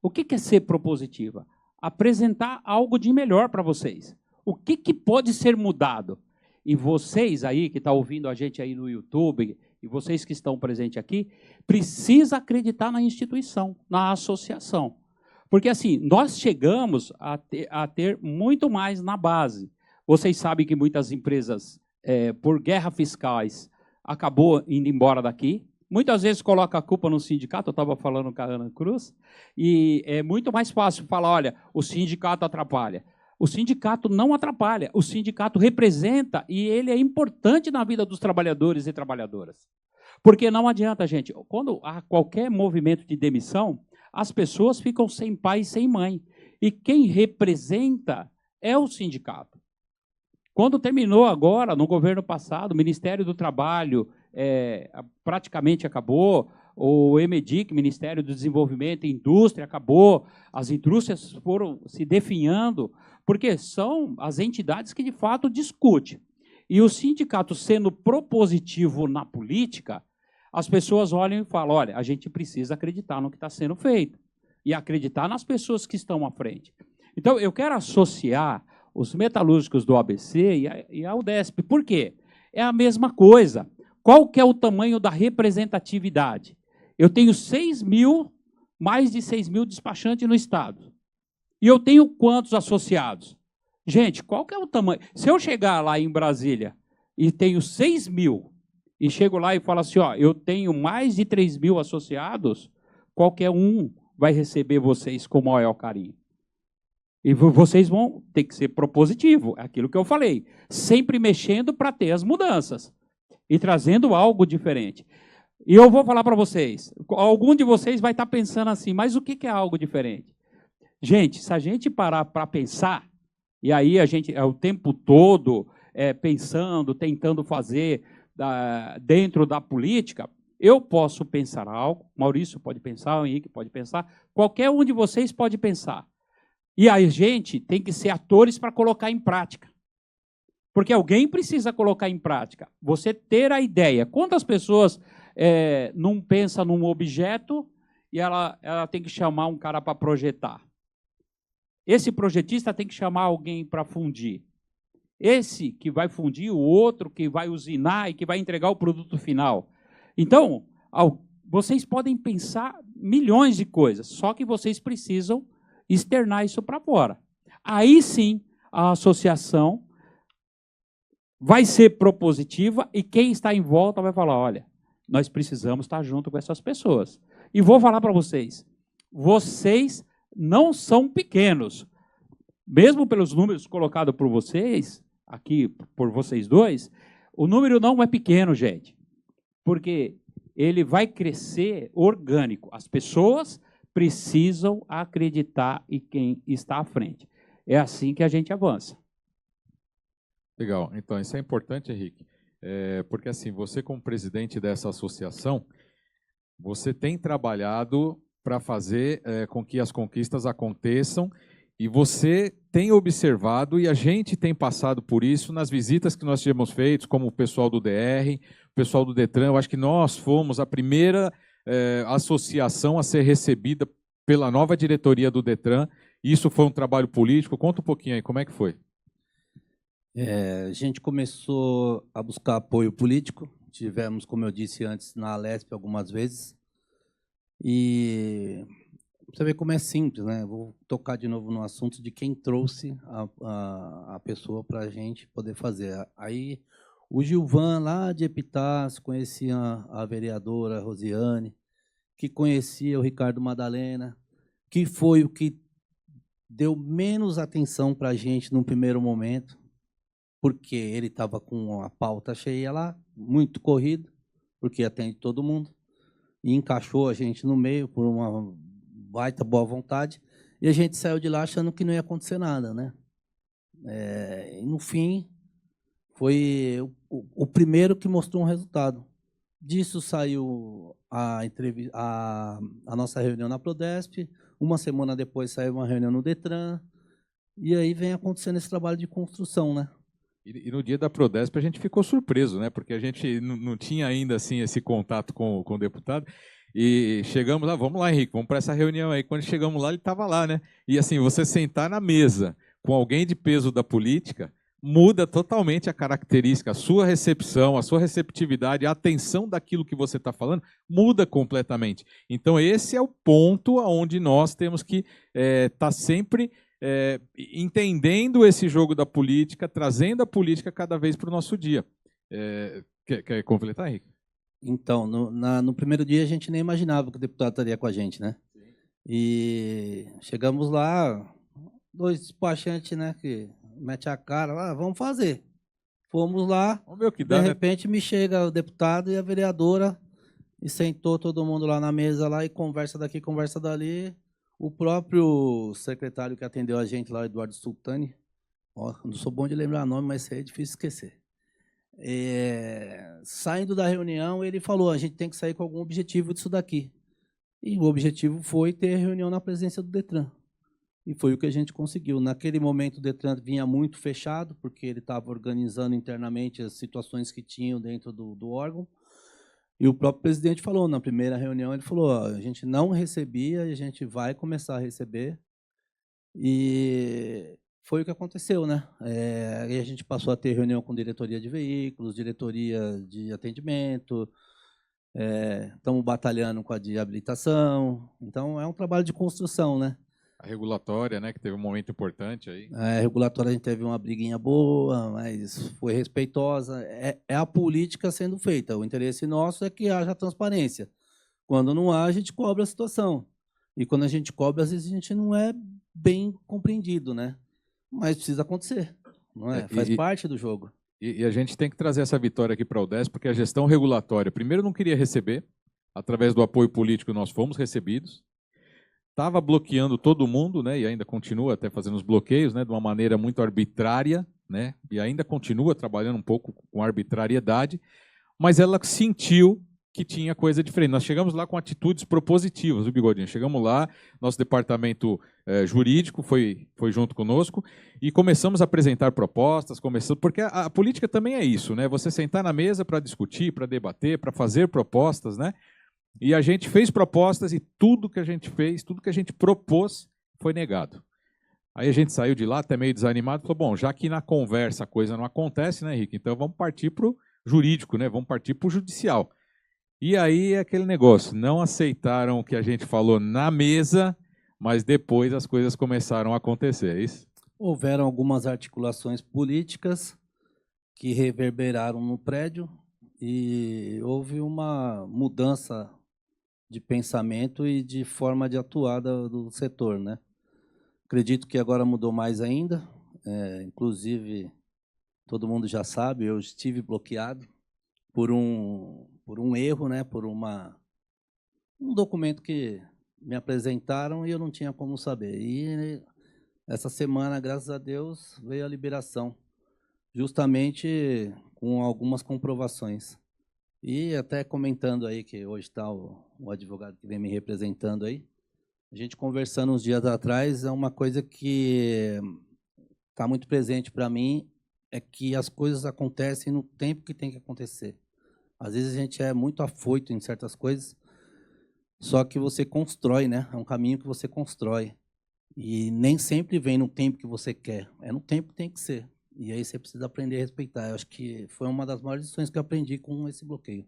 O que é ser propositiva? Apresentar algo de melhor para vocês. O que pode ser mudado? E vocês aí que estão ouvindo a gente aí no YouTube, e vocês que estão presentes aqui, precisa acreditar na instituição, na associação. Porque assim, nós chegamos a ter muito mais na base. Vocês sabem que muitas empresas, por guerras fiscais, acabou indo embora daqui. Muitas vezes coloca a culpa no sindicato, eu estava falando com a Ana Cruz, e é muito mais fácil falar, olha, o sindicato atrapalha. O sindicato não atrapalha, o sindicato representa e ele é importante na vida dos trabalhadores e trabalhadoras. Porque não adianta, gente, quando há qualquer movimento de demissão, as pessoas ficam sem pai e sem mãe. E quem representa é o sindicato. Quando terminou agora, no governo passado, o Ministério do Trabalho praticamente acabou, o EMEDIC, Ministério do Desenvolvimento e Indústria, acabou, as indústrias foram se definhando, porque são as entidades que, de fato, discutem. E o sindicato sendo propositivo na política, as pessoas olham e falam, olha, a gente precisa acreditar no que está sendo feito e acreditar nas pessoas que estão à frente. Então, eu quero associar os metalúrgicos do ABC e a UDESP. Por quê? É a mesma coisa. Qual que é o tamanho da representatividade? Eu tenho 6 mil, mais de 6 mil despachantes no Estado. E eu tenho quantos associados? Gente, qual que é o tamanho? Se eu chegar lá em Brasília e tenho 6 mil, e chego lá e falo assim, ó, eu tenho mais de 3 mil associados, qualquer um vai receber vocês com o maior carinho. E vocês vão ter que ser propositivo, é aquilo que eu falei, sempre mexendo para ter as mudanças e trazendo algo diferente. E eu vou falar para vocês, algum de vocês vai estar pensando assim, mas o que é algo diferente? Gente, se a gente parar para pensar, e aí a gente é o tempo todo pensando, tentando fazer dentro da política, eu posso pensar algo, Maurício pode pensar, o Henrique pode pensar, qualquer um de vocês pode pensar. E a gente tem que ser atores para colocar em prática. Porque alguém precisa colocar em prática. Você ter a ideia. Quantas pessoas não pensam num objeto e ela tem que chamar um cara para projetar? Esse projetista tem que chamar alguém para fundir. Esse que vai fundir, o outro que vai usinar e que vai entregar o produto final. Então, vocês podem pensar milhões de coisas, só que vocês precisam externar isso para fora. Aí sim, a associação vai ser propositiva e quem está em volta vai falar, olha, nós precisamos estar junto com essas pessoas. E vou falar para vocês, vocês não são pequenos. Mesmo pelos números colocados por vocês, aqui por vocês dois, o número não é pequeno, gente, porque ele vai crescer orgânico. As pessoas precisam acreditar em quem está à frente. É assim que a gente avança. Legal. Então, isso é importante, Henrique, porque assim, você como presidente dessa associação, você tem trabalhado para fazer com que as conquistas aconteçam e você tem observado, e a gente tem passado por isso nas visitas que nós tínhamos feito, como o pessoal do DR, o pessoal do Detran, eu acho que nós fomos a primeira associação a ser recebida pela nova diretoria do Detran. Isso foi um trabalho político. Conta um pouquinho aí, como é que foi? A gente começou a buscar apoio político. Tivemos, como eu disse antes, na Alesp algumas vezes. E você vê como é simples, né? Vou tocar de novo no assunto de quem trouxe a pessoa para a gente poder fazer. Aí o Gilvan, lá de Epitácio, conhecia a vereadora Rosiane, que conhecia o Ricardo Madalena, que foi o que deu menos atenção para a gente no primeiro momento, porque ele estava com a pauta cheia lá, muito corrido, porque atende todo mundo, e encaixou a gente no meio por uma baita boa vontade, e a gente saiu de lá achando que não ia acontecer nada, né? E no fim, foi o primeiro que mostrou um resultado. Disso saiu a nossa reunião na Prodesp, uma semana depois saiu uma reunião no Detran, e aí vem acontecendo esse trabalho de construção, né? E no dia da Prodesp a gente ficou surpreso, né? Porque a gente não tinha ainda assim esse contato com o deputado. E chegamos lá, vamos lá, Henrique, vamos para essa reunião aí. Quando chegamos lá, ele estava lá, né? E assim, você sentar na mesa com alguém de peso da política muda totalmente a característica, a sua recepção, a sua receptividade, a atenção daquilo que você está falando muda completamente. Então, esse é o ponto onde nós temos que estar sempre entendendo esse jogo da política, trazendo a política cada vez para o nosso dia. Quer completar, Henrique? Então, no primeiro dia a gente nem imaginava que o deputado estaria com a gente, né? Sim. E chegamos lá, 2 despachantes, né, que mete a cara lá, vamos fazer. Fomos lá, vamos ver o que dá, de repente me chega o deputado e a vereadora e sentou todo mundo lá na mesa lá e conversa daqui, conversa dali. O próprio secretário que atendeu a gente lá, Eduardo Sultani, ó, não sou bom de lembrar nome, mas isso aí é difícil esquecer. Saindo da reunião, ele falou, a gente tem que sair com algum objetivo disso daqui. E o objetivo foi ter reunião na presença do Detran. E foi o que a gente conseguiu. Naquele momento, o Detran vinha muito fechado, porque ele estava organizando internamente as situações que tinham dentro do órgão. E o próprio presidente falou, na primeira reunião, ele falou, ó, a gente não recebia e a gente vai começar a receber. E foi o que aconteceu, né? Aí a gente passou a ter reunião com diretoria de veículos, diretoria de atendimento, estamos batalhando com a de habilitação. Então, é um trabalho de construção, né? A regulatória, né, que teve um momento importante aí. A regulatória a gente teve uma briguinha boa, mas foi respeitosa. É a política sendo feita. O interesse nosso é que haja transparência. Quando não há, a gente cobra a situação. E quando a gente cobra, às vezes a gente não é bem compreendido, né? Mas precisa acontecer, não é? Faz parte do jogo. E a gente tem que trazer essa vitória aqui para a UDESC, porque a gestão regulatória, primeiro, não queria receber, através do apoio político nós fomos recebidos, estava bloqueando todo mundo, né, e ainda continua até fazendo os bloqueios, né, de uma maneira muito arbitrária, né, e ainda continua trabalhando um pouco com arbitrariedade, mas ela sentiu que tinha coisa diferente. Nós chegamos lá com atitudes propositivas, o Bigodinho. Chegamos lá, nosso departamento jurídico foi junto conosco e começamos a apresentar propostas, porque a política também é isso, né? Você sentar na mesa para discutir, para debater, para fazer propostas, né? E a gente fez propostas e tudo que a gente fez, tudo que a gente propôs foi negado. Aí a gente saiu de lá até meio desanimado e falou, bom, já que na conversa a coisa não acontece, né, Henrique? Então vamos partir para o jurídico, né? Vamos partir para o judicial. E aí é aquele negócio, não aceitaram o que a gente falou na mesa, mas depois as coisas começaram a acontecer, é isso? Houveram algumas articulações políticas que reverberaram no prédio e houve uma mudança de pensamento e de forma de atuar do setor, né? Acredito que agora mudou mais ainda, inclusive todo mundo já sabe, eu estive bloqueado por um erro, né? Por um documento que me apresentaram e eu não tinha como saber. E essa semana, graças a Deus, veio a liberação, justamente com algumas comprovações. E até comentando aí, que hoje está o advogado que vem me representando aí, a gente conversando uns dias atrás, é uma coisa que está muito presente para mim, é que as coisas acontecem no tempo que tem que acontecer. Às vezes a gente é muito afoito em certas coisas, só que você constrói, né? É um caminho que você constrói. E nem sempre vem no tempo que você quer, é no tempo que tem que ser. E aí você precisa aprender a respeitar. Eu acho que foi uma das maiores lições que eu aprendi com esse bloqueio.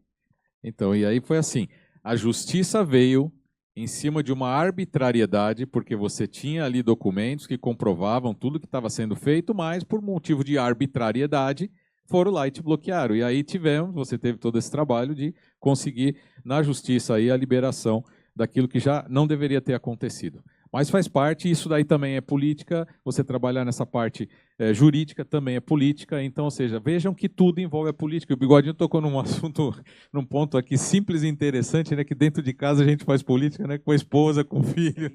Então, e aí foi assim, a justiça veio em cima de uma arbitrariedade, porque você tinha ali documentos que comprovavam tudo que estava sendo feito, mas por motivo de arbitrariedade, foram lá e te bloquearam. E aí você teve todo esse trabalho de conseguir na justiça aí a liberação daquilo que já não deveria ter acontecido. Mas faz parte, isso daí também é política, você trabalhar nessa parte jurídica também é política, então, ou seja, vejam que tudo envolve a política. O Bigodinho tocou num assunto, num ponto aqui simples e interessante, né, que dentro de casa a gente faz política, né, com a esposa, com o filho.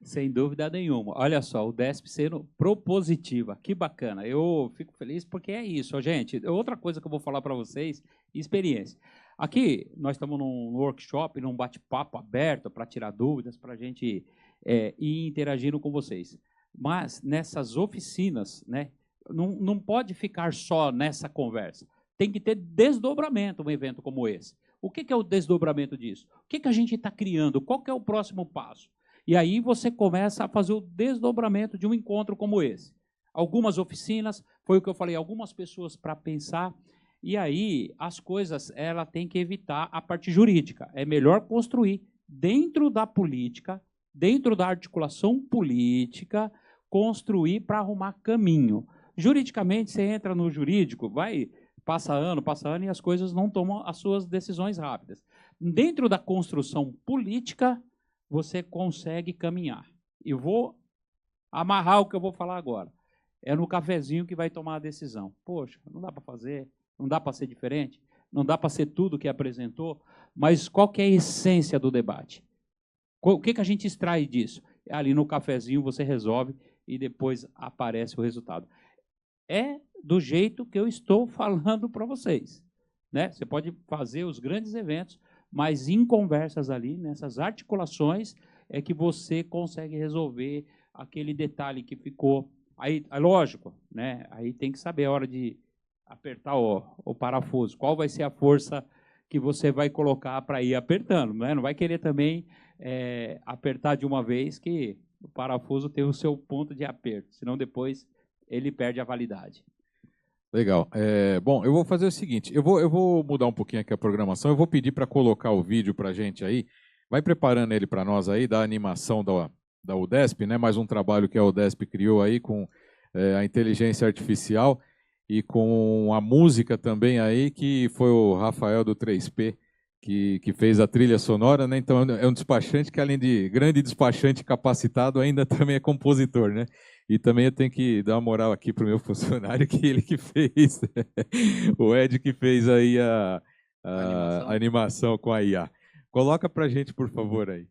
Sem dúvida nenhuma. Olha só, o DESP sendo propositiva, que bacana. Eu fico feliz porque é isso, gente. Outra coisa que eu vou falar para vocês, experiência. Aqui, nós estamos num workshop, num bate-papo aberto para tirar dúvidas, para a gente ir interagindo com vocês. Mas, nessas oficinas, né, não pode ficar só nessa conversa. Tem que ter desdobramento um evento como esse. O que é o desdobramento disso? O que a gente está criando? Qual que é o próximo passo? E aí você começa a fazer o desdobramento de um encontro como esse. Algumas oficinas, foi o que eu falei, algumas pessoas para pensar, e aí as coisas ela tem que evitar a parte jurídica. É melhor construir dentro da política, dentro da articulação política, construir para arrumar caminho. Juridicamente, você entra no jurídico, passa ano e as coisas não tomam as suas decisões rápidas. Dentro da construção política, você consegue caminhar. E vou amarrar o que eu vou falar agora. É no cafezinho que vai tomar a decisão. Poxa, não dá para fazer, não dá para ser diferente, não dá para ser tudo que apresentou, mas qual que é a essência do debate? O que a gente extrai disso? Ali no cafezinho você resolve e depois aparece o resultado. É do jeito que eu estou falando para vocês, né? Você pode fazer os grandes eventos, mas em conversas ali, nessas articulações, é que você consegue resolver aquele detalhe que ficou. Aí, lógico, né? Aí tem que saber a hora de apertar o parafuso. Qual vai ser a força que você vai colocar para ir apertando, né? Não vai querer também apertar de uma vez que o parafuso tem o seu ponto de aperto, senão depois ele perde a validade. Legal. Bom, eu vou fazer o seguinte, eu vou mudar um pouquinho aqui a programação, eu vou pedir para colocar o vídeo para a gente aí, vai preparando ele para nós aí, da animação da UDESP, né? Mais um trabalho que a UDESP criou aí com a inteligência artificial e com a música também aí, que foi o Rafael do 3P, que fez a trilha sonora, né? Então é um despachante que, além de grande despachante capacitado, ainda também é compositor, né? E também eu tenho que dar uma moral aqui para o meu funcionário, que ele que fez, o Ed que fez aí a animação com a IA. Coloca para a gente, por favor, aí.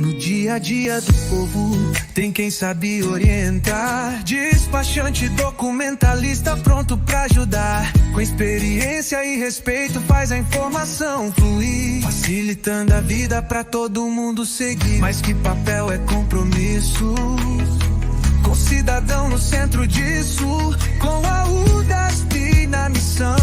No dia a dia do povo, tem quem sabe orientar. Despachante, documentalista, pronto pra ajudar. Com experiência e respeito, faz a informação fluir, facilitando a vida pra todo mundo seguir. Mas que papel é compromisso, com cidadão no centro disso, com a UDESP na missão,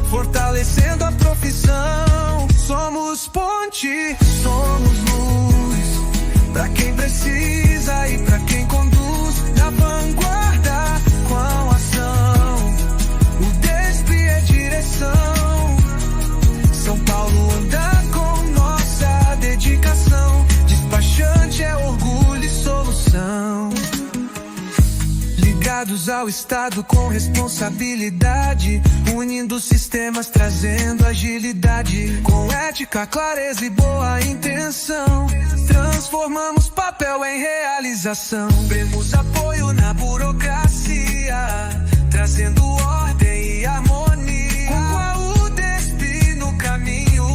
fortalecendo a profissão. Somos ponte, somos luz, pra quem precisa e pra quem conduz, na vanguarda com ação. UDESP é direção, São Paulo anda com nossa dedicação. Despachante é orgulho e solução. Ligados ao Estado com responsabilidade, unindo sistemas, trazendo agilidade. Com ética, clareza e boa intenção, transformamos papel em realização. Temos apoio na burocracia, trazendo ordem e harmonia. Com a UDESP no caminho,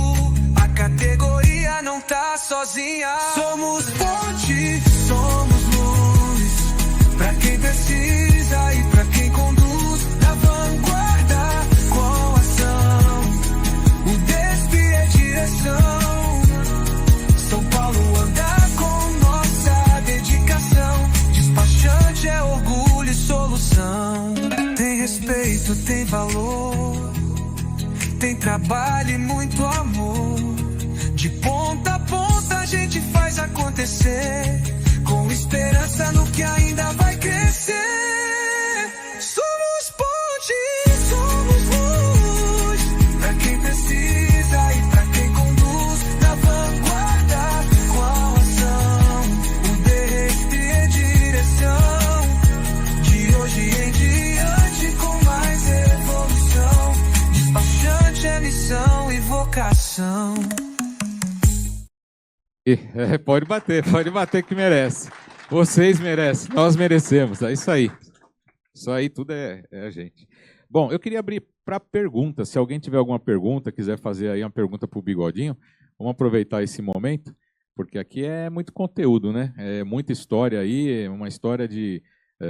a categoria não tá sozinha. Somos ponte, somos luz, pra quem precisa e pra quem conduz, na vanguarda com ação. UDESP é direção, São Paulo anda com nossa dedicação. Despachante é orgulho e solução. Tem respeito, tem valor, tem trabalho e muito amor. De ponta a ponta a gente faz acontecer, com esperança no que ainda vai crescer. Somos ponte, somos luz, pra quem precisa e pra quem conduz, na vanguarda com a ação. UDESP é direção, de hoje em diante com mais evolução. Despachante é missão e vocação. Pode bater que merece. Vocês merecem, nós merecemos, é isso aí. Isso aí tudo é a gente. Bom, eu queria abrir para perguntas. Se alguém tiver alguma pergunta, quiser fazer aí uma pergunta para o Bigodinho, vamos aproveitar esse momento, porque aqui é muito conteúdo, né? É muita história aí, é uma história de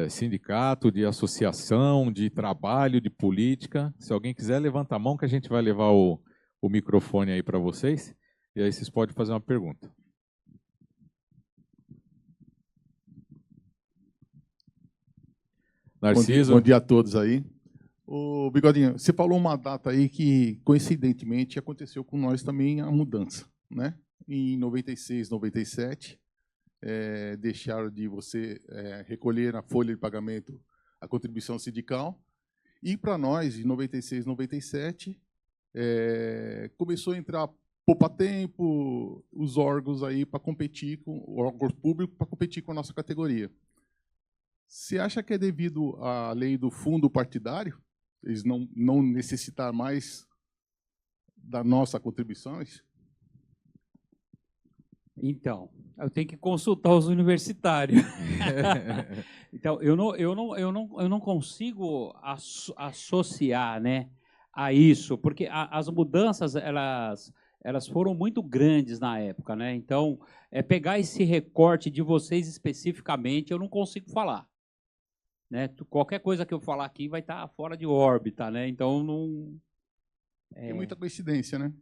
sindicato, de associação, de trabalho, de política. Se alguém quiser, levanta a mão que a gente vai levar o microfone aí para vocês, e aí vocês podem fazer uma pergunta. Narciso. Bom dia a todos aí. Ô, Bigodinho, você falou uma data aí que, coincidentemente, aconteceu com nós também a mudança, né? Em 96, 97, deixaram de você recolher na folha de pagamento a contribuição sindical. E para nós, em 96, 97, começou a entrar poupa-tempo, os órgãos aí para competir com órgãos públicos para competir com a nossa categoria. Você acha que é devido à lei do fundo partidário, eles não necessitar mais das nossas contribuições? Então, eu tenho que consultar os universitários. Então, eu não consigo associar, né, a isso, porque as mudanças elas foram muito grandes na época, né? Então, pegar esse recorte de vocês especificamente, eu não consigo falar. Né? Qualquer coisa que eu falar aqui vai estar fora de órbita, né? Então não. Tem muita coincidência, né?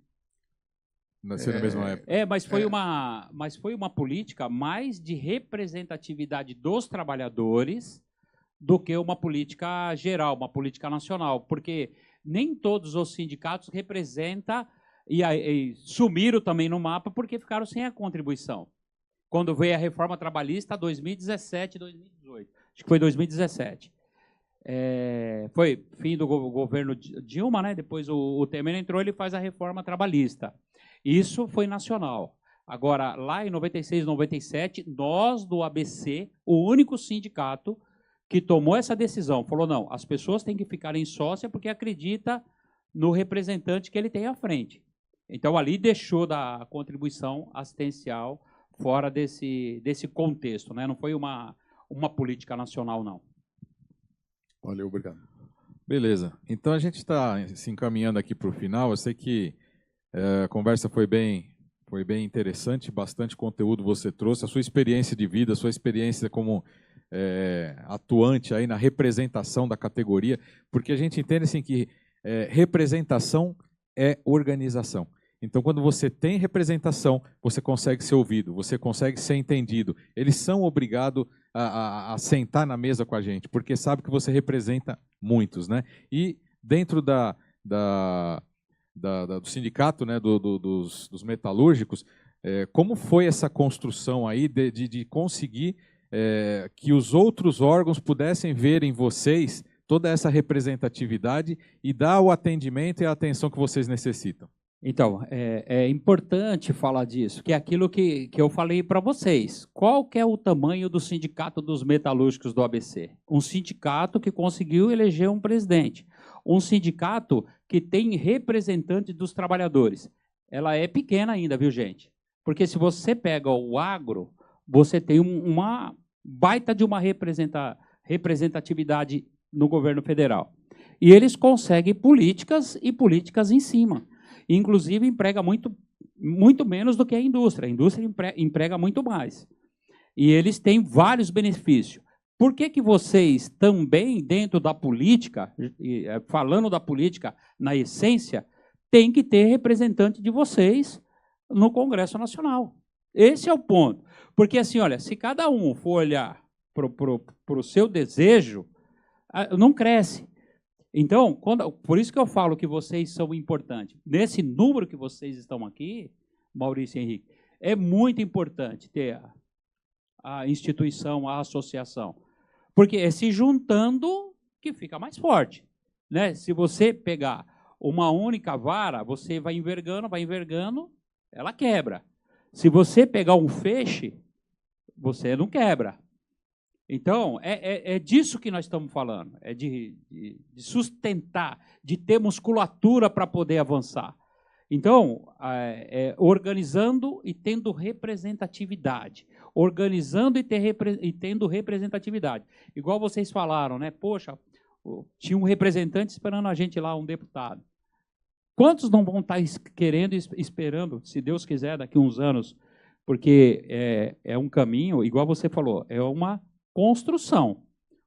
Nasceu na mesma época. Mas foi uma política mais de representatividade dos trabalhadores do que uma política geral, uma política nacional, porque nem todos os sindicatos representam e sumiram também no mapa porque ficaram sem a contribuição. Quando veio a reforma trabalhista, 2017, 2018. Acho que foi 2017. Foi fim do governo Dilma, né? Depois o Temer entrou, ele faz a reforma trabalhista. Isso foi nacional. Agora, lá em 96, 97, nós do ABC, o único sindicato que tomou essa decisão, falou, não, as pessoas têm que ficar em sócia porque acredita no representante que ele tem à frente. Então, ali deixou da contribuição assistencial fora desse contexto, né? Não foi uma política nacional, não. Valeu, obrigado. Beleza. Então, a gente está se encaminhando aqui para o final. Eu sei que a conversa foi bem interessante, bastante conteúdo você trouxe, a sua experiência de vida, a sua experiência como atuante aí na representação da categoria, porque a gente entende assim, que representação é organização. Então, quando você tem representação, você consegue ser ouvido, você consegue ser entendido. Eles são obrigados a sentar na mesa com a gente, porque sabe que você representa muitos, né? E dentro do sindicato, né, dos metalúrgicos, como foi essa construção aí de conseguir que os outros órgãos pudessem ver em vocês toda essa representatividade e dar o atendimento e a atenção que vocês necessitam? Então, é importante falar disso, que é aquilo que eu falei para vocês. Qual que é o tamanho do sindicato dos metalúrgicos do ABC? Um sindicato que conseguiu eleger um presidente. Um sindicato que tem representante dos trabalhadores. Ela é pequena ainda, viu, gente? Porque se você pega o agro, você tem uma baita de uma representatividade no governo federal. E eles conseguem políticas e políticas em cima. Inclusive, emprega muito menos do que a indústria. A indústria emprega muito mais. E eles têm vários benefícios. Por que vocês também, dentro da política, falando da política na essência, tem que ter representante de vocês no Congresso Nacional? Esse é o ponto. Porque, assim, olha, se cada um for olhar para o seu desejo, não cresce. Então, por isso que eu falo que vocês são importantes. Nesse número que vocês estão aqui, Maurício e Henrique, é muito importante ter a instituição, a associação. Porque é se juntando que fica mais forte, né? Se você pegar uma única vara, você vai envergando, ela quebra. Se você pegar um feixe, você não quebra. Então, é disso que nós estamos falando, é de sustentar, de ter musculatura para poder avançar. Então, organizando e tendo representatividade. Organizando e tendo representatividade. Igual vocês falaram, né? Poxa, tinha um representante esperando a gente lá, um deputado. Quantos não vão estar querendo, esperando, se Deus quiser, daqui a uns anos? Porque é um caminho, igual você falou, é uma construção.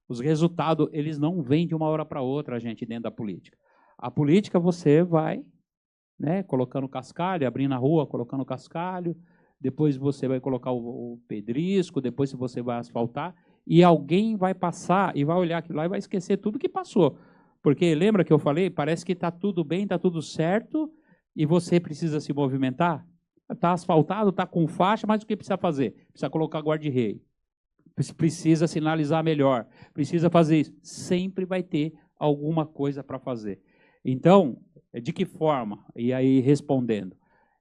Os resultados, eles não vêm de uma hora para outra, gente, dentro da política. A política, você vai, né, colocando cascalho, abrindo a rua, colocando cascalho, depois você vai colocar o pedrisco, depois você vai asfaltar, e alguém vai passar e vai olhar aquilo lá e vai esquecer tudo que passou. Porque lembra que eu falei? Parece que está tudo bem, está tudo certo, e você precisa se movimentar. Está asfaltado, está com faixa, mas o que precisa fazer? Precisa colocar guarda-rei. Precisa sinalizar melhor. Precisa fazer isso. Sempre vai ter alguma coisa para fazer. Então, de que forma? E aí, respondendo,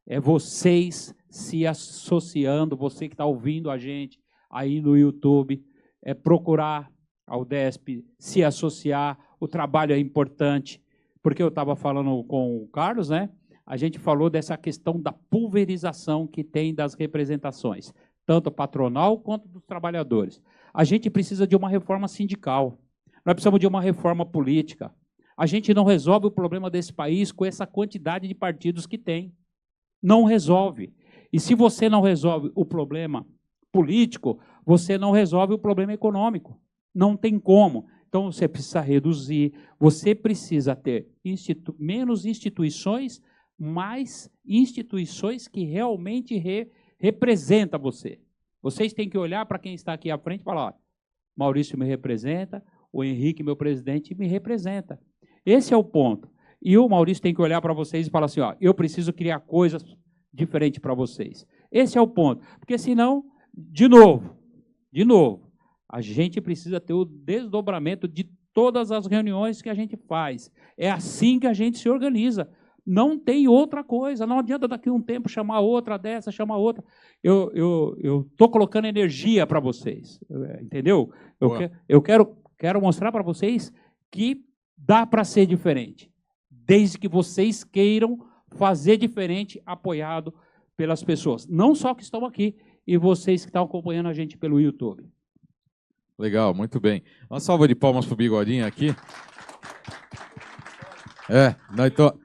é vocês se associando, você que está ouvindo a gente aí no YouTube, é procurar a UDESP, se associar, o trabalho é importante, porque eu estava falando com o Carlos, né? A gente falou dessa questão da pulverização que tem das representações, tanto patronal quanto dos trabalhadores. A gente precisa de uma reforma sindical, nós precisamos de uma reforma política. A gente não resolve o problema desse país com essa quantidade de partidos que tem. Não resolve. E se você não resolve o problema político, você não resolve o problema econômico. Não tem como. Então, você precisa reduzir, você precisa ter menos instituições, mais instituições que realmente representam você. Vocês têm que olhar para quem está aqui à frente e falar, ó, Maurício me representa, o Henrique, meu presidente, me representa. Esse é o ponto. E o Maurício tem que olhar para vocês e falar assim, ó, eu preciso criar coisas diferentes para vocês. Esse é o ponto. Porque senão, de novo, a gente precisa ter o desdobramento de todas as reuniões que a gente faz. É assim que a gente se organiza. Não tem outra coisa. Não adianta daqui a um tempo chamar outra dessa, chamar outra. Eu estou colocando energia para vocês. Entendeu? Eu quero mostrar para vocês que dá para ser diferente. Desde que vocês queiram fazer diferente, apoiado pelas pessoas. Não só que estão aqui, e vocês que estão acompanhando a gente pelo YouTube. Legal, muito bem. Uma salva de palmas para o Bigodinho aqui.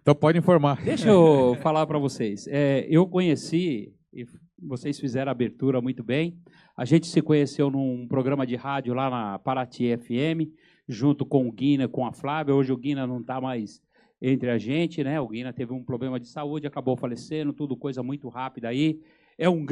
Então pode informar. Deixa eu falar para vocês. Eu conheci, e vocês fizeram a abertura muito bem, a gente se conheceu num programa de rádio lá na Paraty FM, junto com o Guina, com a Flávia. Hoje o Guina não está mais entre a gente, né? O Guina teve um problema de saúde, acabou falecendo, tudo coisa muito rápida aí.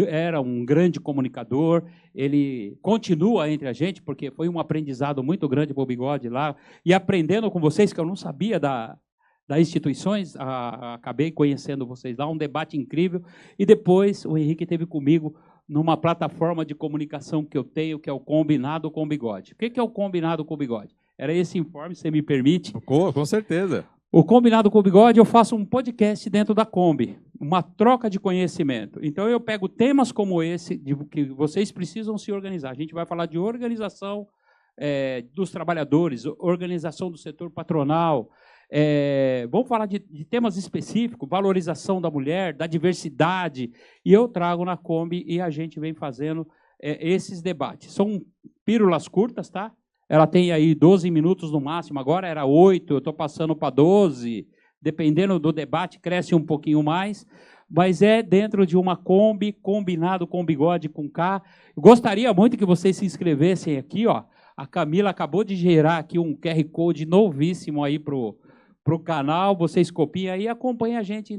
Era um grande comunicador, ele continua entre a gente, porque foi um aprendizado muito grande para o Bigode lá, e aprendendo com vocês, que eu não sabia das instituições, acabei conhecendo vocês lá, um debate incrível, e depois o Henrique esteve comigo numa plataforma de comunicação que eu tenho, que é o Combinado com o Bigode. O que é o Combinado com o Bigode? Era esse informe, se você me permite. Com certeza. O Combinado com o Bigode, eu faço um podcast dentro da Kombi, uma troca de conhecimento. Então, eu pego temas como esse, que vocês precisam se organizar. A gente vai falar de organização dos trabalhadores, organização do setor patronal, vamos falar de temas específicos, valorização da mulher, da diversidade, e eu trago na Kombi e a gente vem fazendo esses debates. São pílulas curtas, tá? Ela tem aí 12 minutos no máximo, agora era 8, eu estou passando para 12, dependendo do debate, cresce um pouquinho mais, mas é dentro de uma Kombi, combinado com Bigode, com K. Eu gostaria muito que vocês se inscrevessem aqui, ó. A Camila acabou de gerar aqui um QR Code novíssimo aí para o canal, vocês copiem aí e acompanhem a gente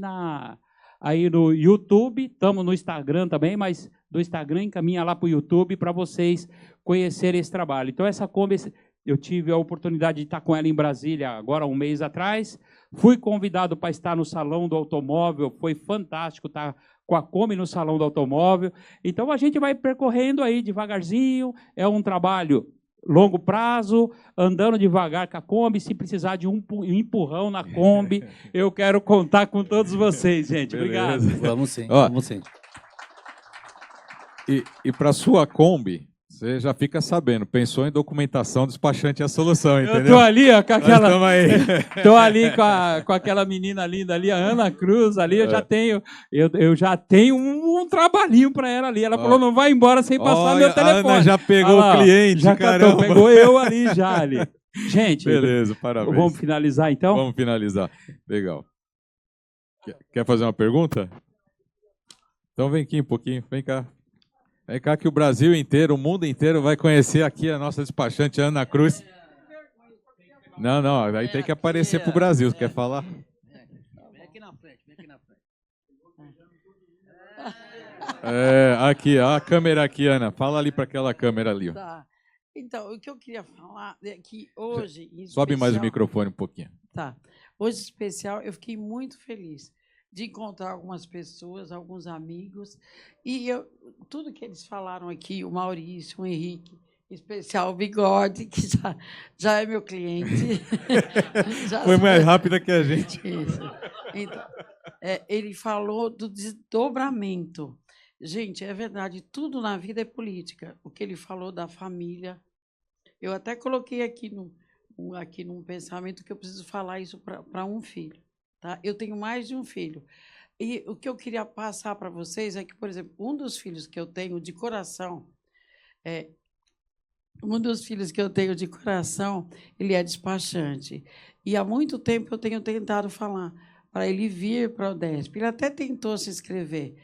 aí no YouTube, estamos no Instagram também, mas do Instagram encaminha lá para o YouTube para vocês conhecerem esse trabalho. Então, essa Kombi, eu tive a oportunidade de estar com ela em Brasília agora, um mês atrás, fui convidado para estar no Salão do Automóvel, foi fantástico estar com a Kombi no Salão do Automóvel. Então, a gente vai percorrendo aí devagarzinho, é um trabalho longo prazo, andando devagar com a Kombi, se precisar de um empurrão na Kombi, eu quero contar com todos vocês, gente. Obrigado. Vamos sim, Ó, vamos sim. E para sua Kombi, você já fica sabendo, pensou em documentação, despachante é a solução, entendeu? Eu estou ali, ó, com aquela... Estou ali com aquela menina linda ali, a Ana Cruz, ali, eu já tenho um trabalhinho para ela ali. Ela falou, não vai embora sem passar meu telefone. A Ana já pegou o cliente, já caramba. Pegou eu ali, já ali. Gente, beleza, parabéns. Vamos finalizar, então? Vamos finalizar. Legal. Quer fazer uma pergunta? Então vem aqui um pouquinho, vem cá. Vem cá que o Brasil inteiro, o mundo inteiro vai conhecer aqui a nossa despachante Ana Cruz. Não, aí tem que aparecer para o Brasil. Quer falar? Vem aqui na frente, vem aqui na frente. Aqui, a câmera aqui, Ana. Fala ali para aquela câmera ali. Ó. Tá. Então, o que eu queria falar é que hoje... Sobe mais o microfone um pouquinho. Tá. Hoje, em especial, eu fiquei muito feliz de encontrar algumas pessoas, alguns amigos, e tudo que eles falaram aqui, o Maurício, o Henrique, em especial o Bigode, que já é meu cliente. Foi mais rápida que a gente. Isso. Então, ele falou do desdobramento. Gente, é verdade, tudo na vida é política. O que ele falou da família, eu até coloquei aqui num pensamento que eu preciso falar isso para um filho. Tá? Eu tenho mais de um filho. E o que eu queria passar para vocês é que, por exemplo, um dos filhos que eu tenho de coração, ele é despachante. E há muito tempo eu tenho tentado falar para ele vir para o Odesp. Ele até tentou se inscrever,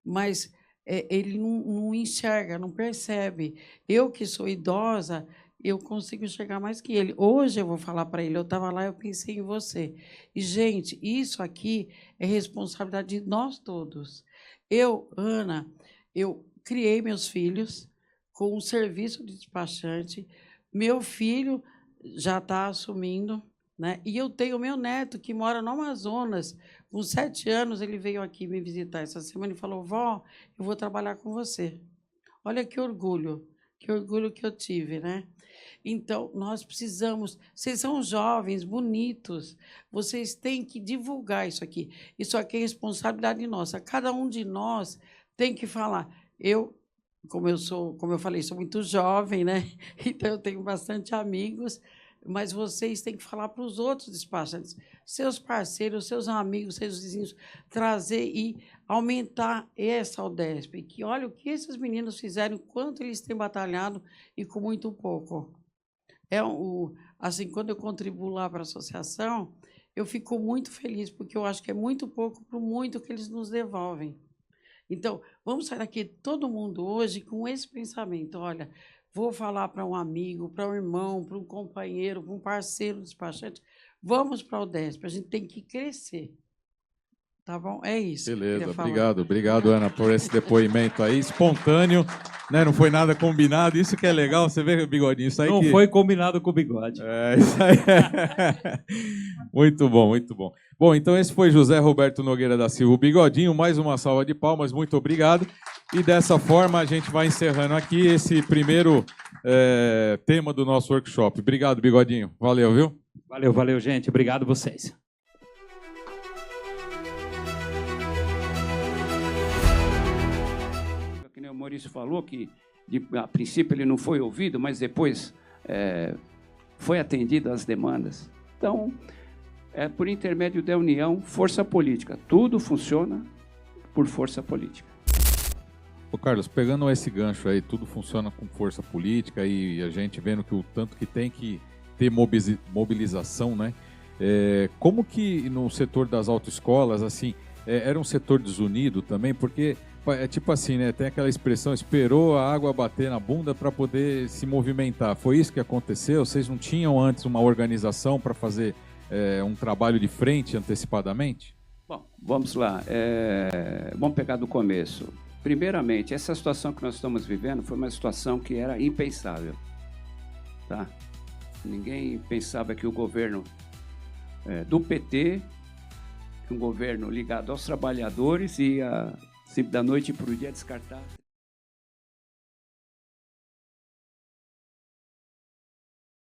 mas ele não enxerga, não percebe. Eu, que sou idosa, eu consigo enxergar mais que ele. Hoje eu vou falar para ele, eu estava lá, eu pensei em você. E, gente, isso aqui é responsabilidade de nós todos. Eu, Ana, eu criei meus filhos com um serviço de despachante. Meu filho já está assumindo, né? E eu tenho meu neto, que mora no Amazonas. Com 7 anos, ele veio aqui me visitar essa semana e falou, vó, eu vou trabalhar com você. Olha que orgulho que eu tive, né? Então, nós precisamos... Vocês são jovens, bonitos, vocês têm que divulgar isso aqui. Isso aqui é responsabilidade nossa. Cada um de nós tem que falar. Como eu falei, sou muito jovem, né? Então, eu tenho bastante amigos, mas vocês têm que falar para os outros despachantes, seus parceiros, seus amigos, seus vizinhos, trazer e aumentar essa UDESP. Que olha o que esses meninos fizeram, quanto eles têm batalhado e com muito pouco. Assim, quando eu contribuo lá para a associação, eu fico muito feliz, porque eu acho que é muito pouco para o muito que eles nos devolvem. Então, vamos sair daqui todo mundo hoje com esse pensamento. Olha, vou falar para um amigo, para um irmão, para um companheiro, para um parceiro despachante. Vamos para a UDESP, a gente tem que crescer. Tá bom? É isso. Beleza, obrigado, Ana, por esse depoimento aí, espontâneo, né? Não foi nada combinado, isso que é legal, você vê, Bigodinho, isso aí não foi combinado com o Bigode. Isso aí. Muito bom, muito bom. Bom, então esse foi José Roberto Nogueira da Silva, o Bigodinho, mais uma salva de palmas, muito obrigado. E dessa forma a gente vai encerrando aqui esse primeiro tema do nosso workshop. Obrigado, Bigodinho. Valeu, viu? Valeu, gente. Obrigado a vocês. O Maurício falou que, a princípio, ele não foi ouvido, mas depois foi atendido às demandas. Então, por intermédio da união, força política. Tudo funciona por força política. Ô Carlos, pegando esse gancho aí, tudo funciona com força política e a gente vendo que o tanto que tem que ter mobilização, né? Como que no setor das autoescolas, assim, era um setor desunido também? Porque é tipo assim, né? Tem aquela expressão, esperou a água bater na bunda para poder se movimentar. Foi isso que aconteceu? Vocês não tinham antes uma organização para fazer um trabalho de frente antecipadamente? Bom, vamos lá. Vamos pegar do começo. Primeiramente, essa situação que nós estamos vivendo foi uma situação que era impensável. Tá? Ninguém pensava que o governo do PT, um governo ligado aos trabalhadores, ia da noite para o dia descartar